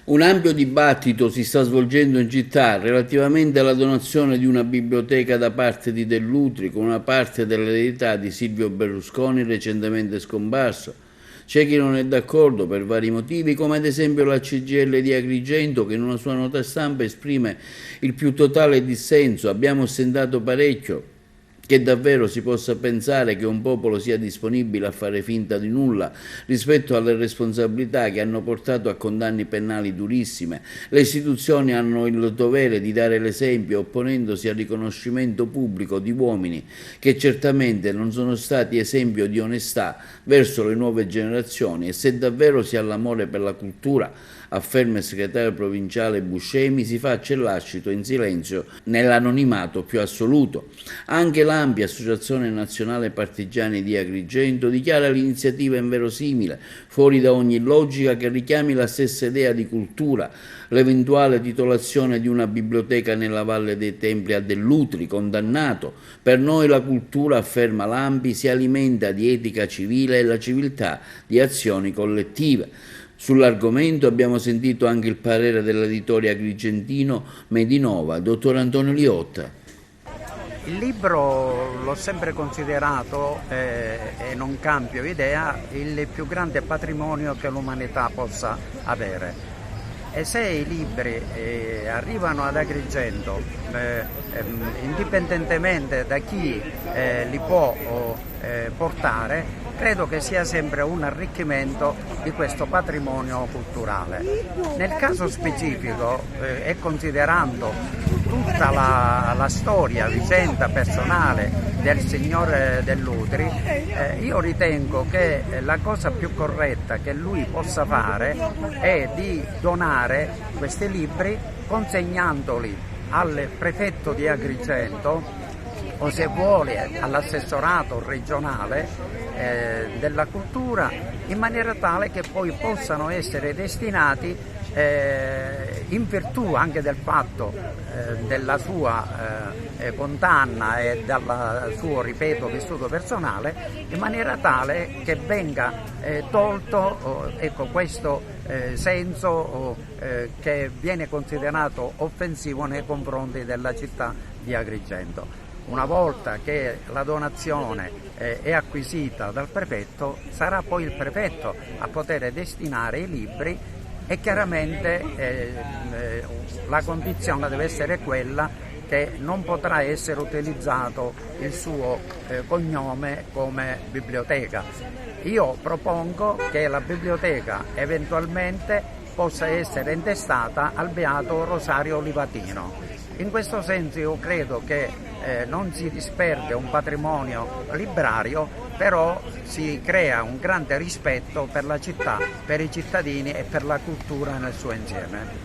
Un ampio dibattito si sta svolgendo in città relativamente alla donazione di una biblioteca da parte di Dell'Utri con una parte dell'eredità di Silvio Berlusconi recentemente scomparso. C'è chi non è d'accordo per vari motivi, come ad esempio la CGIL di Agrigento che in una sua nota stampa esprime il più totale dissenso. Abbiamo ostentato parecchio che davvero si possa pensare che un popolo sia disponibile a fare finta di nulla rispetto alle responsabilità che hanno portato a condanne penali durissime. Le istituzioni hanno il dovere di dare l'esempio opponendosi al riconoscimento pubblico di uomini che certamente non sono stati esempio di onestà verso le nuove generazioni, e se davvero si ha l'amore per la cultura, afferma il segretario provinciale Buscemi, si faccia il lascito in silenzio nell'anonimato più assoluto. Anche l'ANPI, Associazione Nazionale Partigiani di Agrigento, dichiara l'iniziativa inverosimile, fuori da ogni logica che richiami la stessa idea di cultura. L'eventuale titolazione di una biblioteca nella Valle dei Templi a Dell'Utri, condannato. Per noi la cultura, afferma l'ANPI, si alimenta di etica civile e la civiltà di azioni collettive. Sull'argomento abbiamo sentito anche il parere dell'editore agrigentino Medinova, dottor Antonio Liotta. Il libro l'ho sempre considerato, e non cambio idea, il più grande patrimonio che l'umanità possa avere. E se i libri arrivano ad Agrigento, indipendentemente da chi li può portare, credo che sia sempre un arricchimento di questo patrimonio culturale. Nel caso specifico, e considerando tutta la storia, vicenda personale del signor Dell'Utri, io ritengo che la cosa più corretta che lui possa fare è di donare questi libri consegnandoli al prefetto di Agrigento o, se vuole, all'assessorato regionale della cultura, in maniera tale che poi possano essere destinati, in virtù anche del fatto della sua condanna e dal suo, ripeto, vissuto personale, in maniera tale che venga tolto questo senso che viene considerato offensivo nei confronti della città di Agrigento. Una volta che la donazione è acquisita dal prefetto, sarà poi il prefetto a poter destinare i libri, e chiaramente la condizione deve essere quella che non potrà essere utilizzato il suo cognome come biblioteca. Io propongo che la biblioteca eventualmente possa essere intestata al Beato Rosario Livatino. In questo senso io credo che non si disperde un patrimonio librario, però si crea un grande rispetto per la città, per i cittadini e per la cultura nel suo insieme.